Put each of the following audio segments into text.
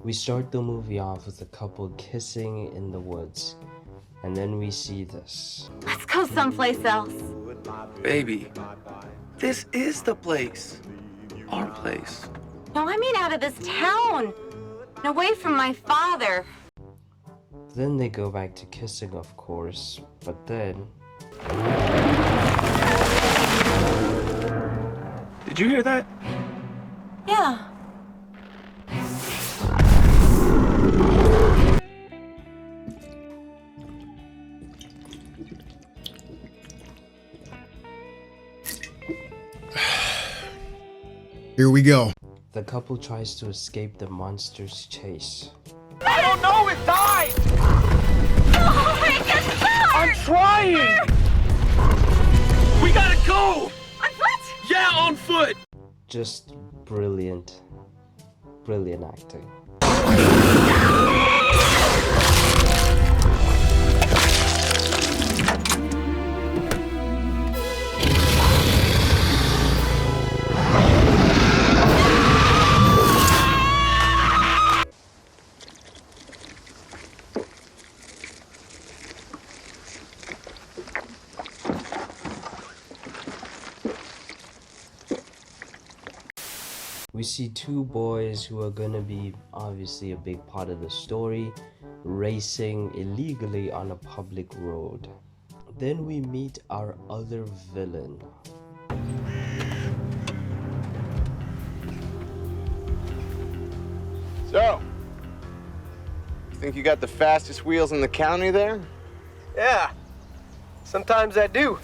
We start the movie off with a couple kissing in the woods, and then we see this. Let's go someplace else. Baby, this is the place. Our place. No, I mean out of this town. And away from my father. Then they go back to kissing, of course, but then... Did you hear that? Yeah. Here we go. The couple tries to escape the monster's chase. I don't know, it died! Oh, break your car! I'm trying! We gotta go! On foot? Yeah, on foot! Just brilliant. Brilliant acting. We see two boys who are gonna be obviously a big part of the story, racing illegally on a public road. Then we meet our other villain. So, you think you got the fastest wheels in the county there? Yeah, sometimes I do.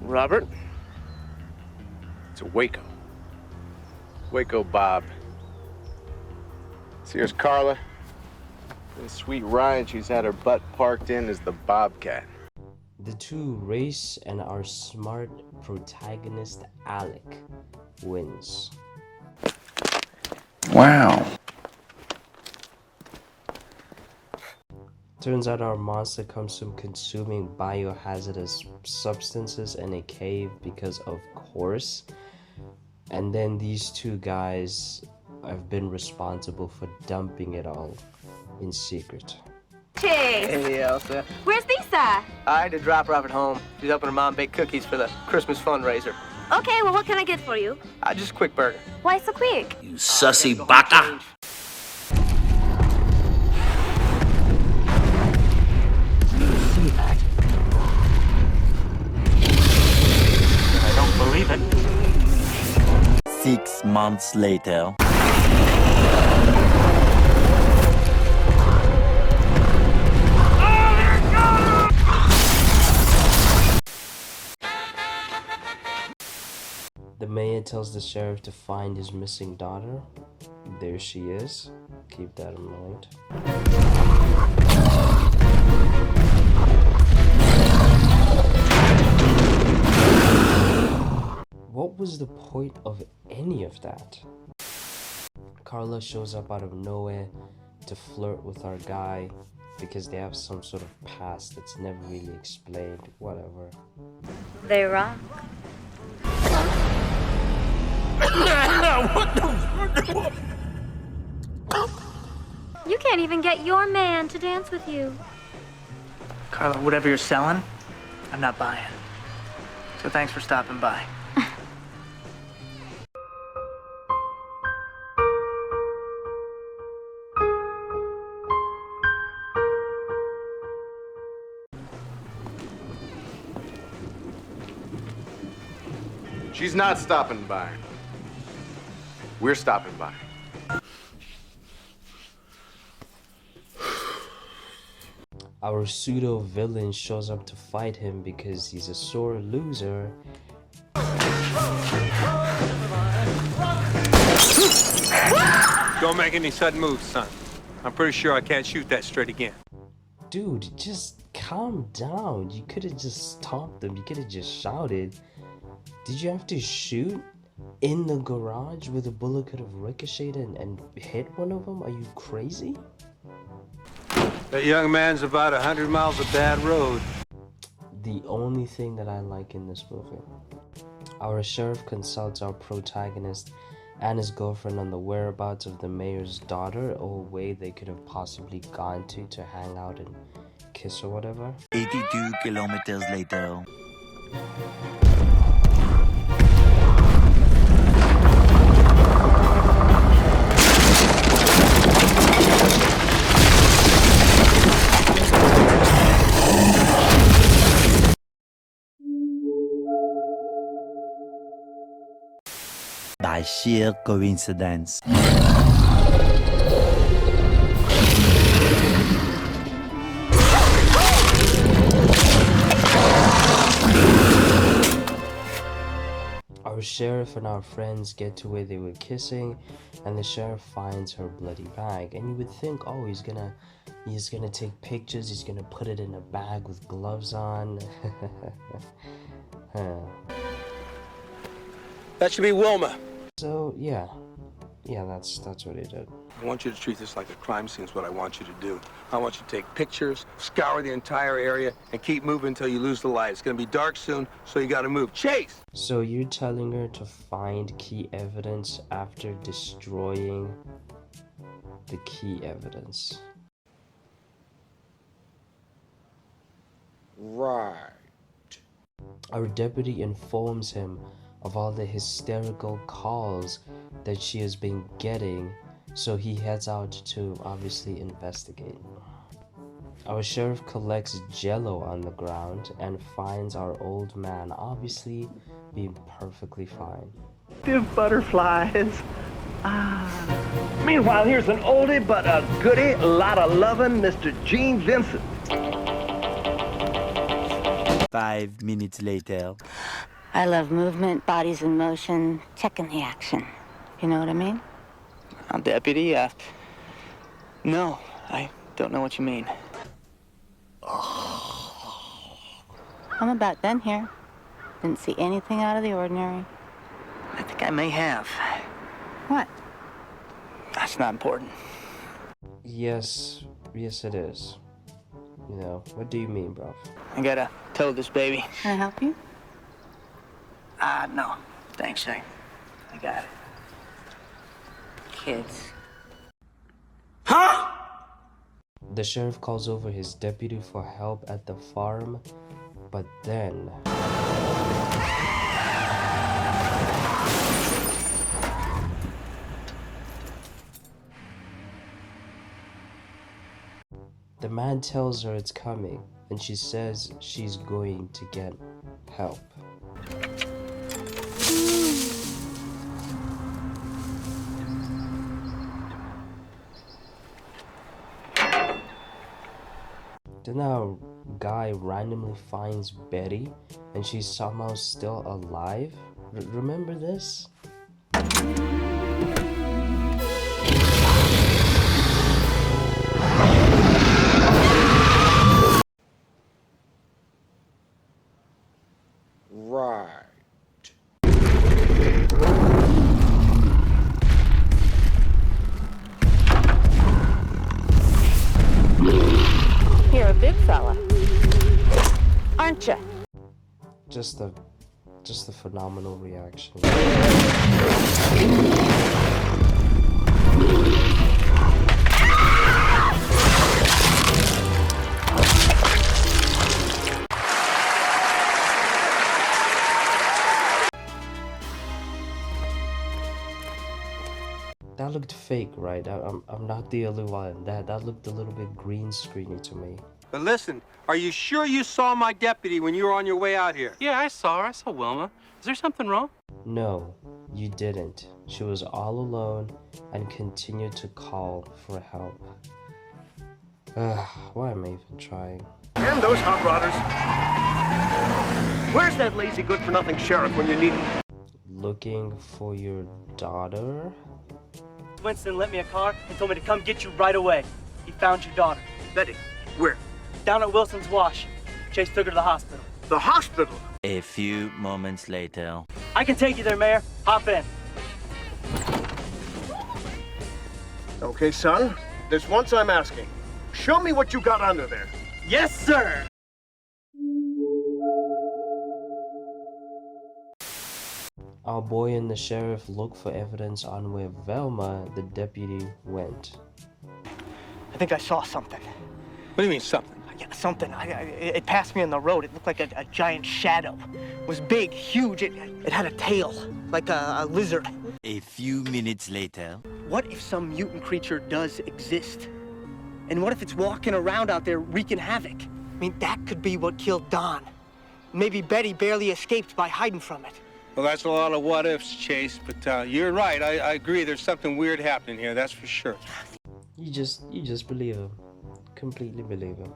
Robert? It's a Waco. Waco Bob. So here's Carla. And sweet Ryan, she's had her butt parked in as the Bobcat. The two race and our smart protagonist Alec wins. Wow. Turns out our monster comes from consuming biohazardous substances in a cave because of course. And then these two guys have been responsible for dumping it all in secret. Chase. Hey, Elsa. Where's Lisa? I had to drop her off at home. She's helping her mom bake cookies for the Christmas fundraiser. Okay, well, what can I get for you? Just a quick burger. Why so quick? You sussy baka! I don't believe it. 6 months later. The mayor tells the sheriff to find his missing daughter. There she is. Keep that in mind. What was the point of any of that? Carla shows up out of nowhere to flirt with our guy because they have some sort of past that's never really explained. Whatever. They rock. You can't even get your man to dance with you. Carla, whatever you're selling, I'm not buying. So thanks for stopping by. She's not stopping by. We're stopping by. Our pseudo villain shows up to fight him because he's a sore loser. Don't make any sudden moves, son. I'm pretty sure I can't shoot that straight again. Dude, just calm down. You could have just stopped them. You could have just shouted. Did you have to shoot in the garage where the bullet could have ricocheted and hit one of them? Are you crazy? That young man's about 100 miles of bad road. the only thing that I like in this movie. Our sheriff consults our protagonist and his girlfriend on the whereabouts of the mayor's daughter, or a way they could have possibly gone to hang out and kiss or whatever. 82 kilometers later. By sheer coincidence. Our sheriff and our friends get to where they were kissing, and the sheriff finds her bloody bag. And you would think, oh, he's gonna take pictures, he's gonna put it in a bag with gloves on. That should be Wilma. So yeah, that's what he did. I want you to treat this like a crime scene is what I want you to do. I want you to take pictures, scour the entire area, and keep moving until you lose the light. It's gonna be dark soon, so you gotta move. Chase! So you're telling her to find key evidence after destroying the key evidence. Right. Our deputy informs him of all the hysterical calls that she has been getting, so he heads out to obviously investigate. Our sheriff collects jello on the ground and finds our old man obviously being perfectly fine. Butterflies. Meanwhile, here's an oldie but a goodie, a lot of lovin', Mr. Gene Vincent. 5 minutes later. I love movement, bodies in motion, checking the action. You know what I mean? Well, Deputy, no, I don't know what you mean. I'm about done here. Didn't see anything out of the ordinary. I think I may have. What? That's not important. Yes it is. You know, what do you mean, bro? I gotta tow this baby. Can I help you? No. Thanks, I got it. Kids. The sheriff calls over his deputy for help at the farm, but then the man tells her it's coming, and she says she's going to get help. Then our guy randomly finds Betty, and she's somehow still alive. Remember this? Right. You're a big fella, aren't you? Just a phenomenal reaction. That looked fake, right? I'm not the only one. That looked a little bit green screeny to me. But listen, are you sure you saw my deputy when you were on your way out here? Yeah, I saw her. I saw Wilma. Is there something wrong? No, you didn't. She was all alone and continued to call for help. Why am I even trying? And those hot rodders. Where's that lazy good-for-nothing sheriff when you need him? Looking for your daughter? Winston lent me a car and told me to come get you right away. He found your daughter. Betty, where? Down at Wilson's Wash. Chase took her to the hospital. The hospital? A few moments later. I can take you there, Mayor. Hop in. Okay, son. This once I'm asking. Show me what you got under there. Yes, sir! Our boy and the sheriff look for evidence on where Velma, the deputy, went. I think I saw something. What do you mean, something? Yeah, something. It passed me on the road. It looked like a giant shadow. It was big, huge. It had a tail, like a lizard. A few minutes later. What if some mutant creature does exist? And what if it's walking around out there wreaking havoc? I mean, that could be what killed Don. Maybe Betty barely escaped by hiding from it. Well, that's a lot of what ifs, Chase, but you're right. I agree. There's something weird happening here, that's for sure. You just believe him. Completely believe him.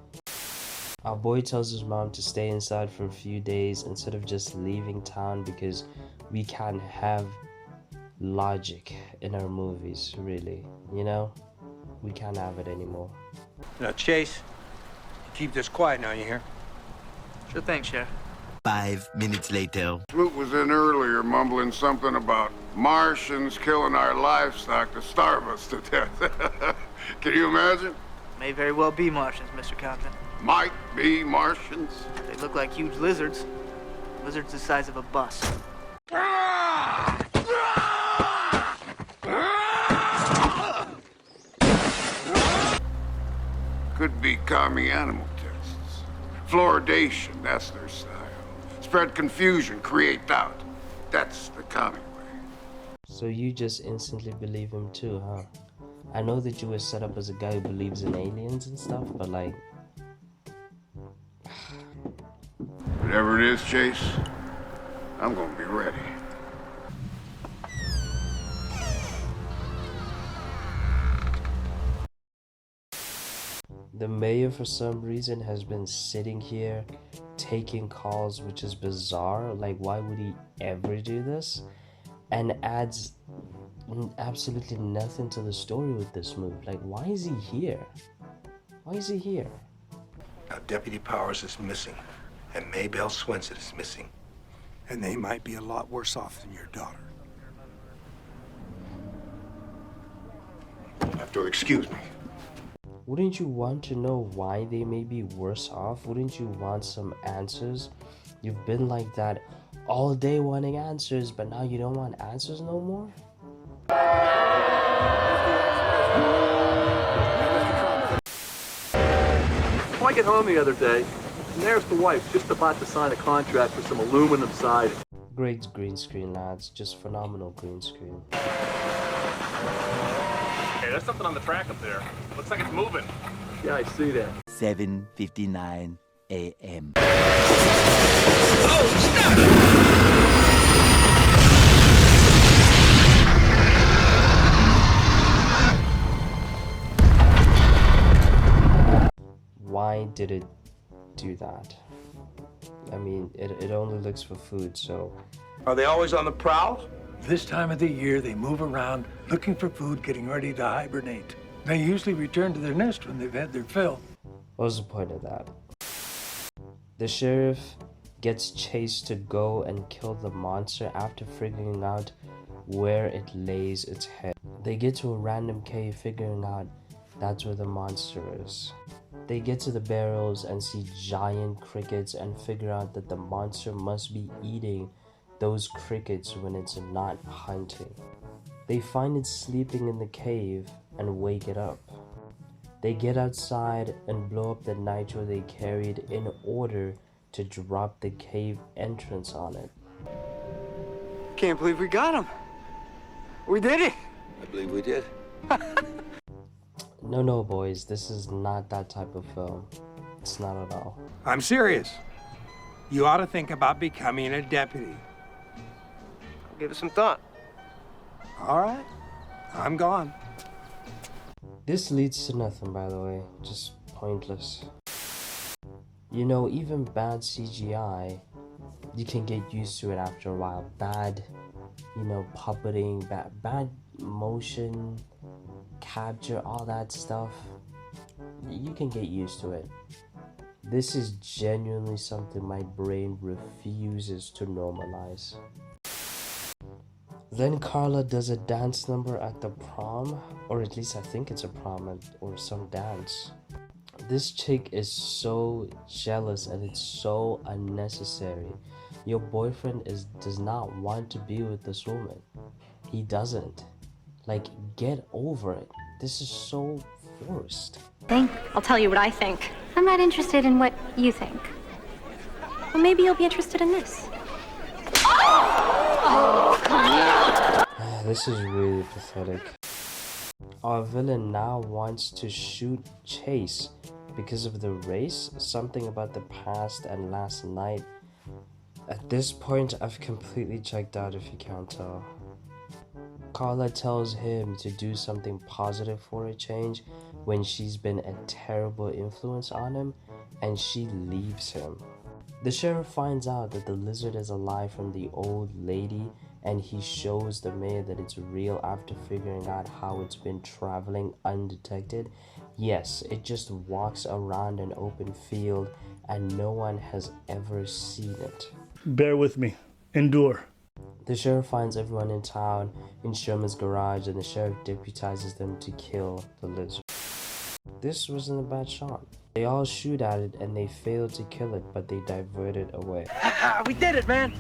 Our boy tells his mom to stay inside for a few days instead of just leaving town because we can't have logic in our movies, really. You know? We can't have it anymore. Now, Chase, keep this quiet now, you hear? Sure thing, Sheriff. 5 minutes later. Smoot was in earlier mumbling something about Martians killing our livestock to starve us to death. Can you imagine? May very well be Martians, Mr. Compton. Might be Martians. They look like huge lizards. Lizards the size of a bus. Could be commie animal tests. Fluoridation, that's their style. Spread confusion, create doubt. That's the commie way. So you just instantly believe him too, huh? I know that you were set up as a guy who believes in aliens and stuff, but like... Whatever it is, Chase, I'm gonna be ready. The mayor, for some reason, has been sitting here taking calls, which is bizarre. Like, why would he ever do this? And adds absolutely nothing to the story with this move. Like, why is he here? Why is he here? Now, Deputy Powers is missing, and Maybelle Swenson is missing. And they might be a lot worse off than your daughter. You have to excuse me. Wouldn't you want to know why they may be worse off? Wouldn't you want some answers? You've been like that all day wanting answers, but now you don't want answers no more? I get home the other day, and there's the wife just about to sign a contract for some aluminum siding. Great green screen, lads. Just phenomenal green screen. Hey, there's something on the track up there. Looks like it's moving. Yeah, I see that. 7:59 a.m. Why did it do that? I mean, it only looks for food, so... Are they always on the prowl? This time of the year, they move around looking for food, getting ready to hibernate. They usually return to their nest when they've had their fill. What was the point of that? The sheriff gets Chase to go and kill the monster after figuring out where it lays its head. They get to a random cave, figuring out that's where the monster is. They get to the barrels and see giant crickets and figure out that the monster must be eating those crickets when it's not hunting. They find it sleeping in the cave and wake it up. They get outside and blow up the nitro they carried in order to drop the cave entrance on it. Can't believe we got him. We did it. I believe we did. No, boys, this is not that type of film. It's not at all. I'm serious. You ought to think about becoming a deputy. I'll give it some thought. All right. I'm gone. This leads to nothing, by the way. Just pointless. You know, even bad CGI, you can get used to it after a while. Bad, you know, puppeting, bad motion capture, all that stuff, you can get used to it. This is genuinely something my brain refuses to normalize. Then Carla does a dance number at the prom, or at least I think it's a prom or some dance. This chick is so jealous and it's so unnecessary. Your boyfriend does not want to be with this woman. He doesn't. Like, get over it. This is so forced. I'll tell you what I think. I'm not interested in what you think. Well, maybe you'll be interested in this. This is really pathetic. Our villain now wants to shoot Chase because of the race, something about the past and last night. At this point, I've completely checked out, if you can't tell. Carla tells him to do something positive for a change when she's been a terrible influence on him, and she leaves him. The sheriff finds out that the lizard is a lie from the old lady, and he shows the mayor that it's real after figuring out how it's been traveling undetected. Yes, it just walks around an open field and no one has ever seen it. Bear with me. Endure. The sheriff finds everyone in town in Sherman's garage, and the sheriff deputizes them to kill the lizard. This wasn't a bad shot. They all shoot at it and they fail to kill it, but they divert it away. We did it, man!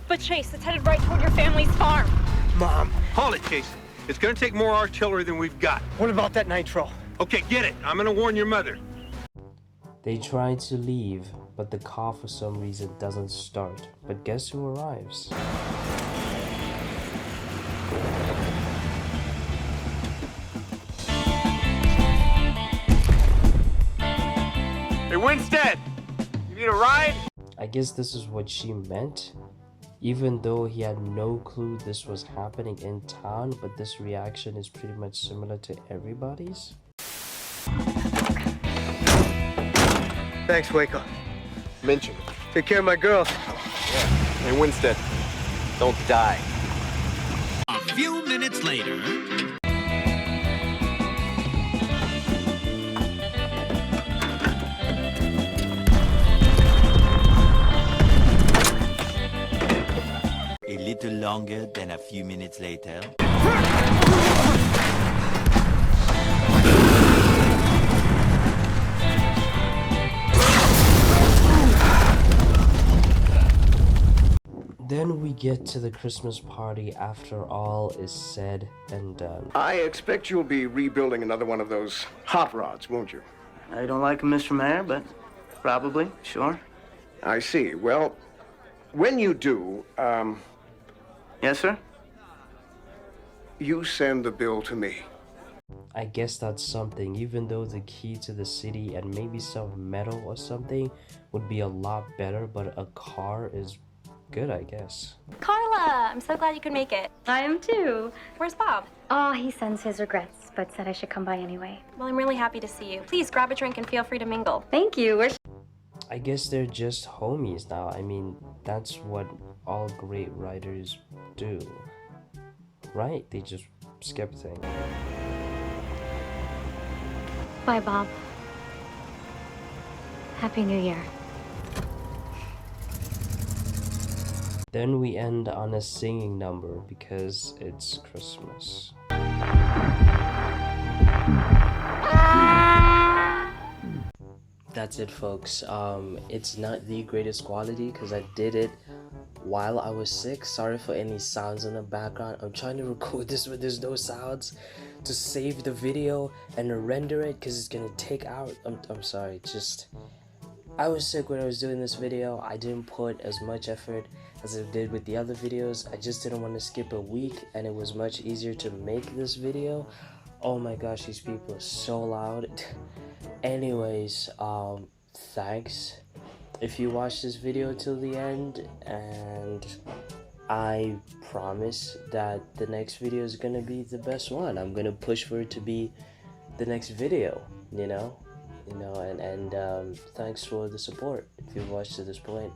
But Chase, it's headed right toward your family's farm. Mom. Hold it, Chase. It's gonna take more artillery than we've got. What about that nitro? Okay, get it. I'm gonna warn your mother. They try to leave, but the car for some reason doesn't start. But guess who arrives? Hey, Winstead! You need a ride? I guess this is what she meant. Even though he had no clue this was happening in town, but this reaction is pretty much similar to everybody's. Thanks, Waco. Mention it. Take care of my girls. Yeah. Hey, Winstead, don't die. A few minutes later. A little longer than a few minutes later. Then we get to the Christmas party after all is said and done. I expect you'll be rebuilding another one of those hot rods, won't you? I don't like him, Mr. Mayor, but probably, sure. I see. Well, when you do, Yes, sir? you send the bill to me. I guess that's something, even though the key to the city and maybe some metal or something would be a lot better, but a car is good, I guess. Carla, I'm so glad you could make it. I am too. Where's Bob? Oh, he sends his regrets, but said I should come by anyway. Well, I'm really happy to see you. Please grab a drink and feel free to mingle. Thank you. I guess they're just homies now. I mean, that's what all great writers do. Right? They just skip things. Bye, Bob. Happy New Year. Then we end on a singing number because it's Christmas. That's it, folks. It's not the greatest quality because I did it while I was sick. Sorry for any sounds in the background. I'm trying to record this when there's no sounds to save the video and render it because it's gonna take out. I'm sorry. I was sick when I was doing this video. I didn't put as much effort as I did with the other videos. I just didn't want to skip a week, and it was much easier to make this video. Oh my gosh, these people are so loud. Anyways, thanks if you watched this video till the end, and I promise that the next video is gonna be the best one. I'm gonna push for it to be the next video, and thanks for the support if you've watched to this point.